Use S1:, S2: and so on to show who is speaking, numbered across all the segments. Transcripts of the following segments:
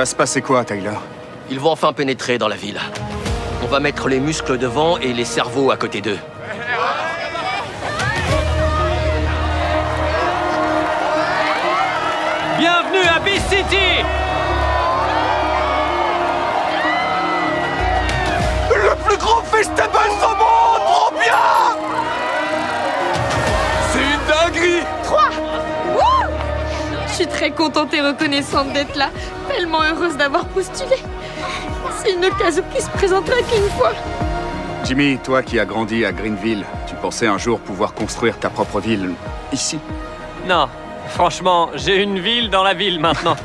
S1: va se passer quoi, Tyler?
S2: Ils vont enfin pénétrer dans la ville. On va mettre les muscles devant et les cerveaux à côté d'eux.
S3: Bienvenue à Beast City!
S1: Le plus grand festival au monde! Trop bien! C'est une dinguerie!
S4: 3! Wouh! Je suis très contente et reconnaissante d'être là. Tellement heureuse d'avoir postulé. C'est une occasion qui se présentera qu'une fois.
S1: Jimmy, toi qui as grandi à Greenville, tu pensais un jour pouvoir construire ta propre ville ici?
S3: Non, franchement, j'ai une ville dans la ville maintenant.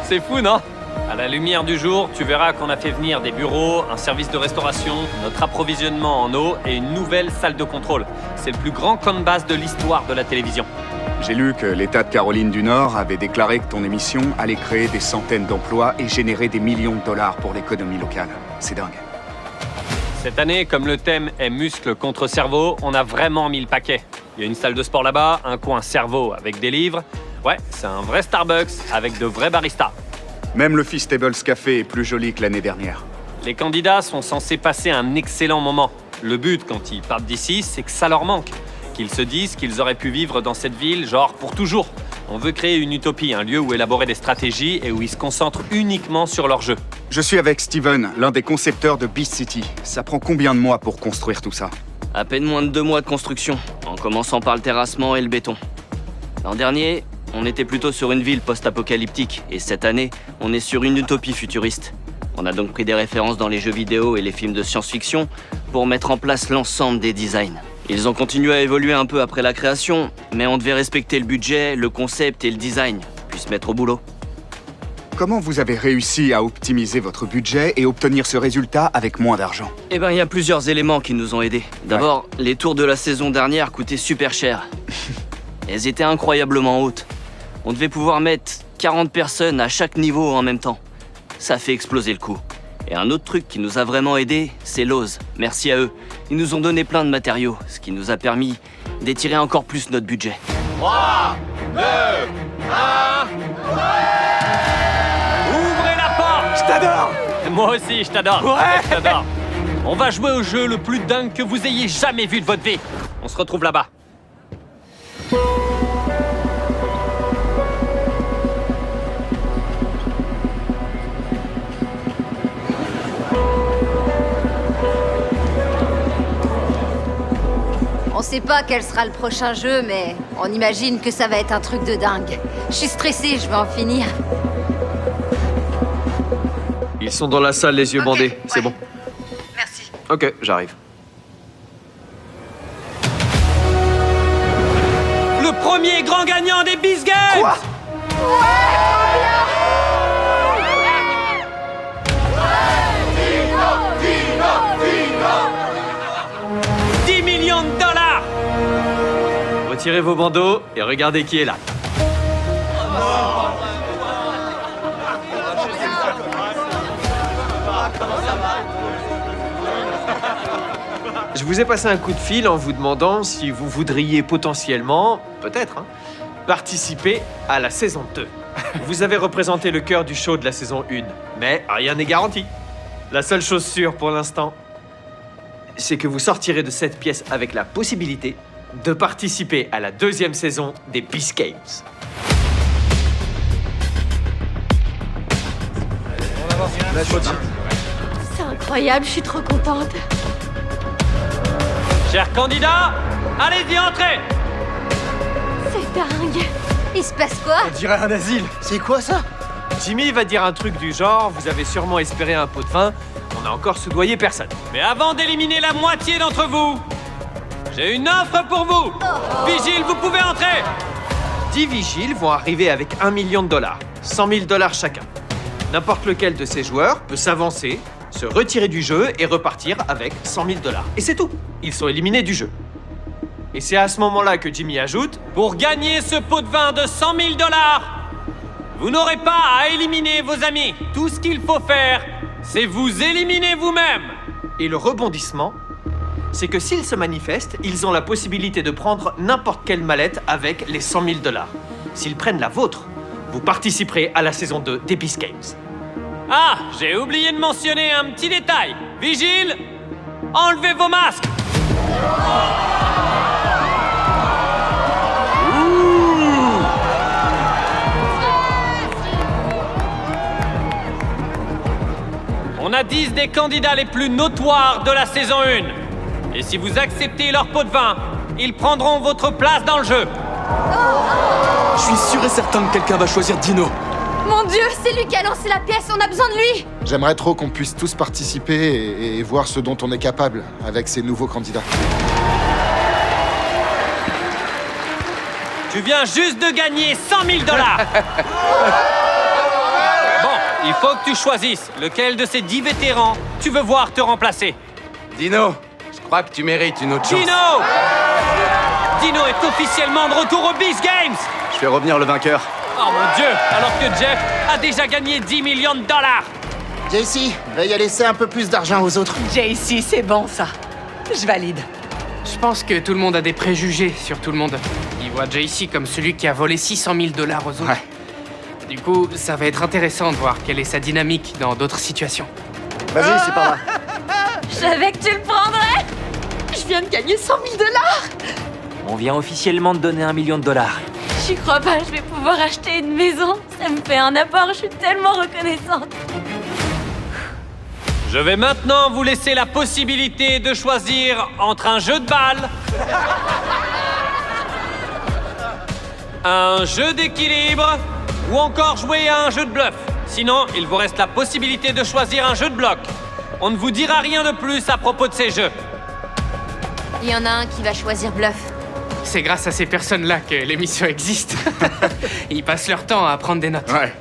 S3: C'est fou, non? À la lumière du jour, tu verras qu'on a fait venir des bureaux, un service de restauration, notre approvisionnement en eau et une nouvelle salle de contrôle. C'est le plus grand camp de base de l'histoire de la télévision.
S1: J'ai lu que l'État de Caroline du Nord avait déclaré que ton émission allait créer des centaines d'emplois et générer des millions de dollars pour l'économie locale. C'est dingue.
S3: Cette année, comme le thème est muscle contre cerveau, on a vraiment mis le paquet. Il y a une salle de sport là-bas, un coin cerveau avec des livres. Ouais, c'est un vrai Starbucks avec de vrais baristas.
S1: Même le Feastables Café est plus joli que l'année dernière.
S3: Les candidats sont censés passer un excellent moment. Le but, quand ils partent d'ici, c'est que ça leur manque. Qu'ils se disent qu'ils auraient pu vivre dans cette ville, genre pour toujours. On veut créer une utopie, un lieu où élaborer des stratégies et où ils se concentrent uniquement sur leur jeu.
S1: Je suis avec Steven, l'un des concepteurs de Beast City. Ça prend combien de mois pour construire tout ça?
S2: À peine moins de 2 mois de construction, en commençant par le terrassement et le béton. L'an dernier, on était plutôt sur une ville post-apocalyptique, et cette année, on est sur une utopie futuriste. On a donc pris des références dans les jeux vidéo et les films de science-fiction pour mettre en place l'ensemble des designs. Ils ont continué à évoluer un peu après la création, mais on devait respecter le budget, le concept et le design, puis se mettre au boulot.
S1: Comment vous avez réussi à optimiser votre budget et obtenir ce résultat avec moins d'argent?
S2: Eh ben, il y a plusieurs éléments qui nous ont aidés. D'abord, les tours de la saison dernière coûtaient super cher. Elles étaient incroyablement hautes. On devait pouvoir mettre 40 personnes à chaque niveau en même temps. Ça fait exploser le coût. Et un autre truc qui nous a vraiment aidés, c'est Lowe's. Merci à eux. Ils nous ont donné plein de matériaux, ce qui nous a permis d'étirer encore plus notre budget.
S3: 3, 2, 1... Ouvrez la porte!
S1: Je t'adore!
S3: Moi aussi, je t'adore.
S1: Ouais!
S3: Je t'adore. On va jouer au jeu le plus dingue que vous ayez jamais vu de votre vie. On se retrouve là-bas.
S5: On sait pas quel sera le prochain jeu, mais on imagine que ça va être un truc de dingue. Je suis stressée, je vais en finir.
S6: Ils sont dans la salle, les yeux bandés.
S5: Ouais.
S6: C'est bon.
S5: Merci.
S6: Ok, j'arrive.
S3: Le premier grand gagnant des Beast Games!
S1: Quoi?
S3: 10 millions de dollars!
S6: Retirez vos bandeaux et regardez qui est là. Je vous ai passé un coup de fil en vous demandant si vous voudriez potentiellement, peut-être, participer à la saison 2. Vous avez représenté le cœur du show de la saison 1, mais rien n'est garanti. La seule chose sûre pour l'instant, c'est que vous sortirez de cette pièce avec la possibilité de participer à la 2e saison des Beast Games.
S4: C'est incroyable, je suis trop contente.
S3: Chers candidats, allez-y, entrez!
S4: C'est dingue.
S5: Il se passe quoi?
S6: On dirait un asile.
S1: C'est quoi ça?
S6: Jimmy va dire un truc du genre, vous avez sûrement espéré un pot de vin, on a encore soudoyé personne.
S3: Mais avant d'éliminer la moitié d'entre vous, j'ai une offre pour vous! Vigile, vous pouvez entrer!
S6: 10 vigiles vont arriver avec $1 million, 100 000 $ chacun. N'importe lequel de ces joueurs peut s'avancer, se retirer du jeu et repartir avec 100 000 $. Et c'est tout. Ils sont éliminés du jeu. Et c'est à ce moment-là que Jimmy ajoute
S3: Pour gagner ce pot de vin de 100 000 $, vous n'aurez pas à éliminer vos amis. Tout ce qu'il faut faire, c'est vous éliminer vous-même.
S6: Et le rebondissement, c'est que s'ils se manifestent, ils ont la possibilité de prendre n'importe quelle mallette avec les 100 000 $. S'ils prennent la vôtre, vous participerez à la saison 2 des Beast Games.
S3: Ah, j'ai oublié de mentionner un petit détail. Vigile, enlevez vos masques. On a 10 des candidats les plus notoires de la saison 1. Et si vous acceptez leur pot de vin, ils prendront votre place dans le jeu.
S7: Je suis sûr et certain que quelqu'un va choisir Dino.
S4: Mon Dieu, c'est lui qui a lancé la pièce, on a besoin de lui.
S8: J'aimerais trop qu'on puisse tous participer et voir ce dont on est capable avec ces nouveaux candidats.
S3: Tu viens juste de gagner 100 000 $. Bon, il faut que tu choisisses lequel de ces 10 vétérans tu veux voir te remplacer.
S7: Dino, je crois que tu mérites une autre chance.
S3: Dino! Dino est officiellement de retour au Beast Games!
S7: Je fais revenir le vainqueur.
S3: Oh mon Dieu! Alors que Jeff a déjà gagné 10 millions de $.
S9: JC, veuille laisser un peu plus d'argent aux autres.
S10: JC, c'est bon ça. Je valide.
S11: Je pense que tout le monde a des préjugés sur tout le monde. Ils voient JC comme celui qui a volé 600 000 $ aux autres.
S7: Ouais.
S11: Du coup, ça va être intéressant de voir quelle est sa dynamique dans d'autres situations.
S9: Vas-y, c'est par là.
S4: Je savais que tu le prendrais. Je viens de gagner 100 000 $.
S12: On vient officiellement de donner $1 million.
S4: J'y crois pas, je vais pouvoir acheter une maison. Ça me fait un apport, je suis tellement reconnaissante.
S3: Je vais maintenant vous laisser la possibilité de choisir entre un jeu de balle, un jeu d'équilibre ou encore jouer à un jeu de bluff. Sinon, il vous reste la possibilité de choisir un jeu de bloc. On ne vous dira rien de plus à propos de ces jeux.
S5: Il y en a un qui va choisir bluff.
S11: C'est grâce à ces personnes-là que l'émission existe. Ils passent leur temps à prendre des notes.
S1: Ouais.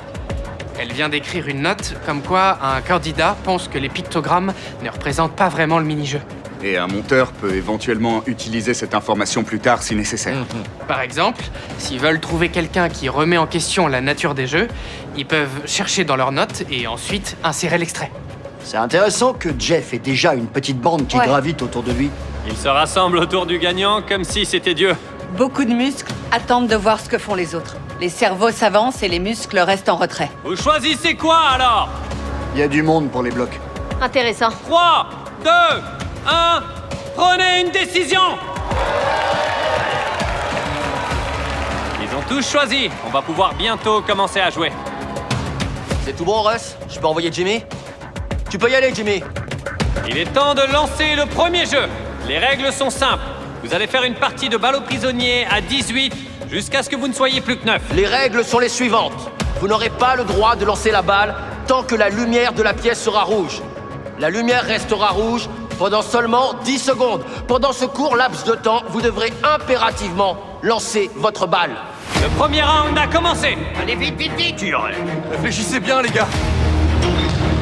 S11: Elle vient d'écrire une note comme quoi un candidat pense que les pictogrammes ne représentent pas vraiment le mini-jeu.
S1: Et un monteur peut éventuellement utiliser cette information plus tard si nécessaire.
S11: Par exemple, s'ils veulent trouver quelqu'un qui remet en question la nature des jeux, ils peuvent chercher dans leurs notes et ensuite insérer l'extrait.
S9: C'est intéressant que Jeff ait déjà une petite bande qui gravite autour de lui.
S3: Ils se rassemblent autour du gagnant comme si c'était Dieu.
S10: Beaucoup de muscles attendent de voir ce que font les autres. Les cerveaux s'avancent et les muscles restent en retrait.
S3: Vous choisissez quoi alors?
S9: Il y a du monde pour les blocs.
S5: Intéressant.
S3: 3, 2, 1, prenez une décision! Ils ont tous choisi. On va pouvoir bientôt commencer à jouer.
S12: C'est tout bon, Russ? Je peux envoyer Jimmy? Tu peux y aller, Jimmy.
S3: Il est temps de lancer le premier jeu. Les règles sont simples. Vous allez faire une partie de balle aux prisonniers à 18 jusqu'à ce que vous ne soyez plus que 9.
S12: Les règles sont les suivantes. Vous n'aurez pas le droit de lancer la balle tant que la lumière de la pièce sera rouge. La lumière restera rouge pendant seulement 10 secondes. Pendant ce court laps de temps, vous devrez impérativement lancer votre balle.
S3: Le premier round a commencé.
S12: Allez vite, vite, vite!
S7: Réfléchissez bien, les gars.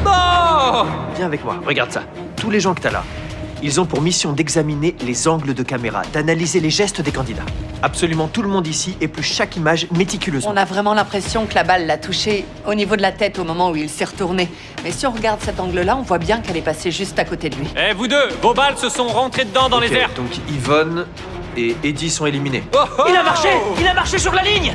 S3: Oh!
S6: Viens avec moi, regarde ça. Tous les gens que t'as là, ils ont pour mission d'examiner les angles de caméra, d'analyser les gestes des candidats. Absolument tout le monde ici épluche chaque image méticuleusement.
S10: On a vraiment l'impression que la balle l'a touché au niveau de la tête au moment où il s'est retourné. Mais si on regarde cet angle-là, on voit bien qu'elle est passée juste à côté de lui.
S3: Eh, vous deux, vos balles se sont rentrées dedans dans les airs.
S6: Donc Yvonne et Eddie sont éliminés.
S3: Oh, oh!
S12: Il a marché! Il a marché sur la ligne!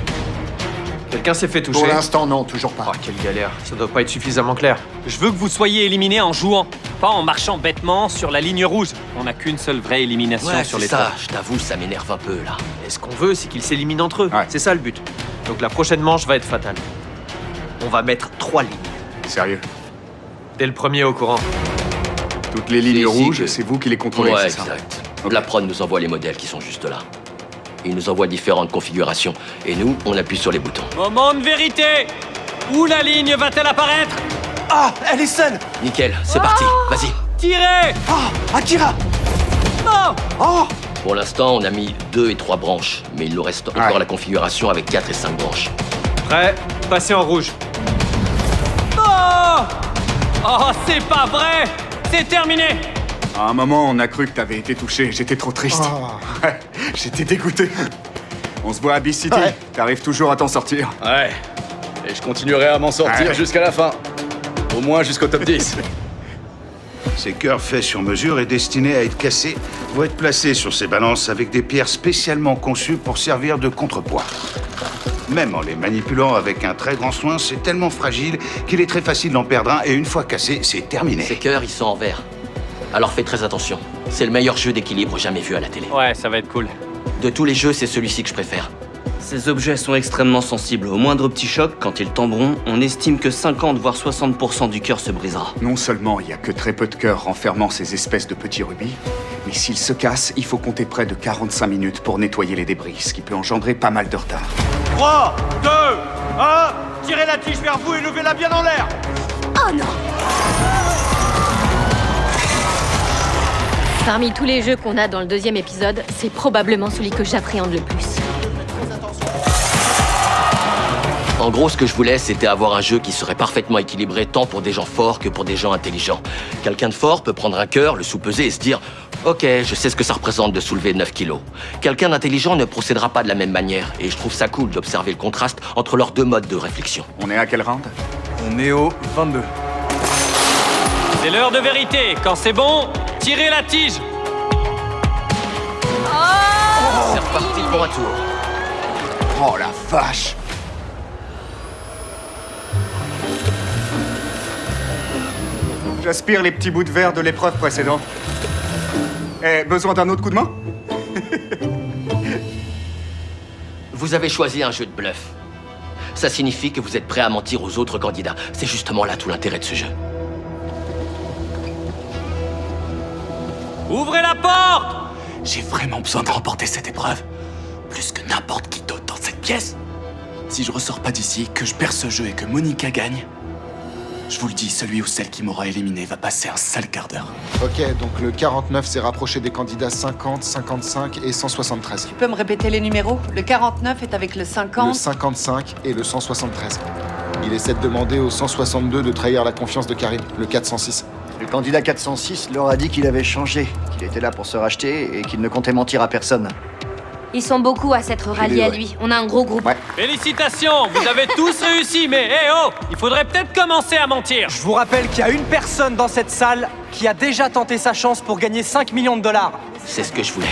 S6: Quelqu'un s'est fait toucher.
S9: Pour l'instant, non, toujours pas.
S6: Oh, quelle galère. Ça doit pas être suffisamment clair.
S3: Je veux que vous soyez éliminés en jouant, pas en marchant bêtement sur la ligne rouge. On n'a qu'une seule vraie élimination
S12: Ouais,
S3: sur
S12: c'est
S3: les
S12: ça.
S3: trois.
S12: Je t'avoue, ça m'énerve un peu, là.
S6: Et ce qu'on veut, c'est qu'ils s'éliminent entre eux.
S1: Ouais.
S6: C'est ça le but. Donc la prochaine manche va être fatale. On va mettre 3 lignes.
S1: Sérieux.
S6: T'es le premier au courant.
S1: Toutes les lignes
S12: C'est ici
S1: rouges,
S12: que-
S1: c'est vous qui les contrôlez,
S12: Ouais,
S1: c'est ça?
S12: exact.
S1: Ok.
S12: La prod nous envoie les modèles qui sont juste là. Il nous envoie différentes configurations. Et nous, on appuie sur les boutons.
S3: Moment de vérité! Où la ligne va-t-elle apparaître?
S7: Ah, elle est seule.
S12: Nickel, c'est parti. Vas-y.
S3: Tirez!
S7: Ah, Akira.
S3: Oh!
S7: Oh,
S12: Pour l'instant, on a mis 2 et 3 branches. Mais il nous reste encore
S1: Ouais.
S12: la configuration avec 4 et 5 branches.
S6: Prêt? Passez en rouge.
S3: Oh! Oh, c'est pas vrai! C'est terminé!
S1: À un moment, on a cru que t'avais été touché. J'étais trop triste. Ouais, j'étais dégoûté. On se voit à Beast City.
S9: Ouais.
S1: T'arrives toujours à t'en sortir.
S7: Ouais. Et je continuerai à m'en sortir
S1: Ouais.
S7: jusqu'à la fin. Au moins jusqu'au top 10.
S13: Ces cœurs faits sur mesure et destinés à être cassés vont être placés sur ces balances avec des pierres spécialement conçues pour servir de contrepoids. Même en les manipulant avec un très grand soin, c'est tellement fragile qu'il est très facile d'en perdre un, et une fois cassé, c'est terminé.
S12: Ces cœurs, ils sont en verre. Alors faites très attention. C'est le meilleur jeu d'équilibre jamais vu à la télé.
S3: Ouais, ça va être cool.
S12: De tous les jeux, c'est celui-ci que je préfère.
S2: Ces objets sont extrêmement sensibles. Au moindre petit choc, quand ils tomberont, on estime que 50 voire 60% du cœur se brisera.
S1: Non seulement il y a que très peu de cœurs renfermant ces espèces de petits rubis, mais s'ils se cassent, il faut compter près de 45 minutes pour nettoyer les débris, ce qui peut engendrer pas mal de retard.
S6: 3, 2, 1, tirez la tige vers vous et levez-la bien en l'air.
S4: Oh non! Parmi tous les jeux qu'on a dans le 2e épisode, c'est probablement celui que j'appréhende le plus.
S12: En gros, ce que je voulais, c'était avoir un jeu qui serait parfaitement équilibré tant pour des gens forts que pour des gens intelligents. Quelqu'un de fort peut prendre un cœur, le sous-peser et se dire « Ok, je sais ce que ça représente de soulever 9 kilos ». Quelqu'un d'intelligent ne procédera pas de la même manière, et je trouve ça cool d'observer le contraste entre leurs deux modes de réflexion.
S1: On est à quel round?
S7: On est au 22.
S3: C'est l'heure de vérité. Quand c'est bon, tirez la tige.
S12: C'est reparti pour un tour.
S1: Oh la vache! J'aspire les petits bouts de verre de l'épreuve précédente. Besoin d'un autre coup de main?
S12: Vous avez choisi un jeu de bluff. Ça signifie que vous êtes prêt à mentir aux autres candidats. C'est justement là tout l'intérêt de ce jeu.
S3: Ouvrez la porte!
S7: J'ai vraiment besoin de remporter cette épreuve. Plus que n'importe qui d'autre dans cette pièce. Si je ressors pas d'ici, que je perds ce jeu et que Monica gagne, je vous le dis, celui ou celle qui m'aura éliminé va passer un sale quart d'heure.
S8: Ok, donc le 49 s'est rapproché des candidats 50, 55 et 173.
S10: Tu peux me répéter les numéros? Le 49 est avec le 50.
S8: Le 55 et le 173. Il essaie de demander au 162 de trahir la confiance de Karim, le 406.
S9: Le candidat 406 leur a dit qu'il avait changé, qu'il était là pour se racheter et qu'il ne comptait mentir à personne.
S4: Ils sont beaucoup à s'être ralliés à lui. On a un gros groupe.
S8: Ouais.
S3: Félicitations, vous avez tous réussi, mais hé oh, il faudrait peut-être commencer à mentir.
S14: Je vous rappelle qu'il y a une personne dans cette salle qui a déjà tenté sa chance pour gagner 5 millions de dollars.
S12: C'est ce que je voulais.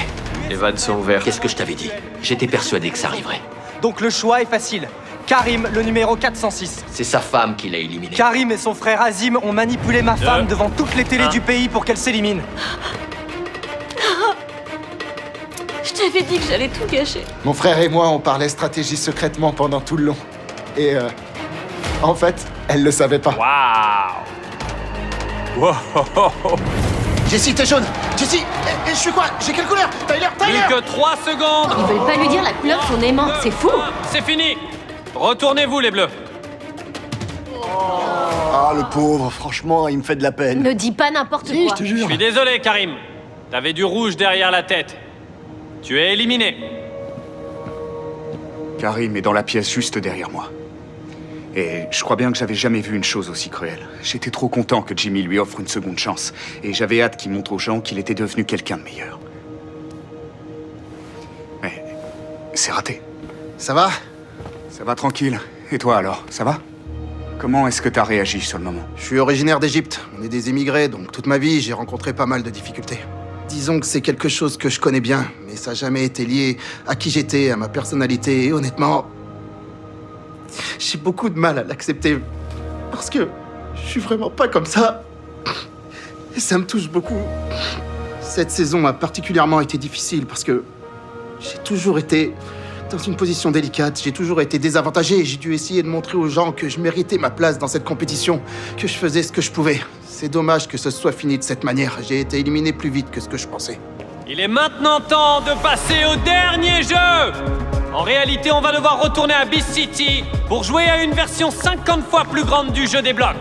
S6: Les vannes sont ouvertes.
S12: Qu'est-ce que je t'avais dit? J'étais persuadé que ça arriverait.
S14: Donc le choix est facile. Karim, le numéro 406.
S12: C'est sa femme qui l'a éliminé.
S14: Karim et son frère Azim ont manipulé ma femme devant toutes les télés du pays pour qu'elle s'élimine.
S4: Je t'avais dit que j'allais tout gâcher.
S8: Mon frère et moi, on parlait stratégie secrètement pendant tout le long. Et en fait, elle le savait pas.
S3: Waouh! Wow.
S9: Jessie, t'es jaune. Jessie, et je suis quoi? J'ai quelle couleur? Tyler!
S3: Plus que 3 secondes.
S4: Ils veulent pas lui dire la couleur de son aimant, c'est fou.
S3: C'est fini. Retournez-vous, les bleus.
S9: Ah, le pauvre, franchement, il me fait de la peine.
S4: Ne dis pas n'importe quoi.
S9: Si, je te
S3: Je
S9: jure.
S3: suis désolé, Karim. T'avais du rouge derrière la tête. Tu es éliminé.
S1: Karim est dans la pièce juste derrière moi. Et je crois bien que j'avais jamais vu une chose aussi cruelle. J'étais trop content que Jimmy lui offre une seconde chance. Et j'avais hâte qu'il montre aux gens qu'il était devenu quelqu'un de meilleur. Mais c'est raté.
S8: Ça va?
S1: Ça va tranquille. Et toi alors, ça va? Comment est-ce que t'as réagi sur le moment?
S15: Je suis originaire d'Égypte. On est des émigrés, donc toute ma vie, j'ai rencontré pas mal de difficultés. Disons que c'est quelque chose que je connais bien, mais ça n'a jamais été lié à qui j'étais, à ma personnalité, et honnêtement, j'ai beaucoup de mal à l'accepter, parce que je suis vraiment pas comme ça. Et ça me touche beaucoup. Cette saison a particulièrement été difficile, parce que j'ai toujours été dans une position délicate, j'ai toujours été désavantagé, et j'ai dû essayer de montrer aux gens que je méritais ma place dans cette compétition, que je faisais ce que je pouvais. C'est dommage que ce soit fini de cette manière. J'ai été éliminé plus vite que ce que je pensais.
S3: Il est maintenant temps de passer au dernier jeu. En réalité, on va devoir retourner à Beast City pour jouer à une version 50 fois plus grande du jeu des blocs.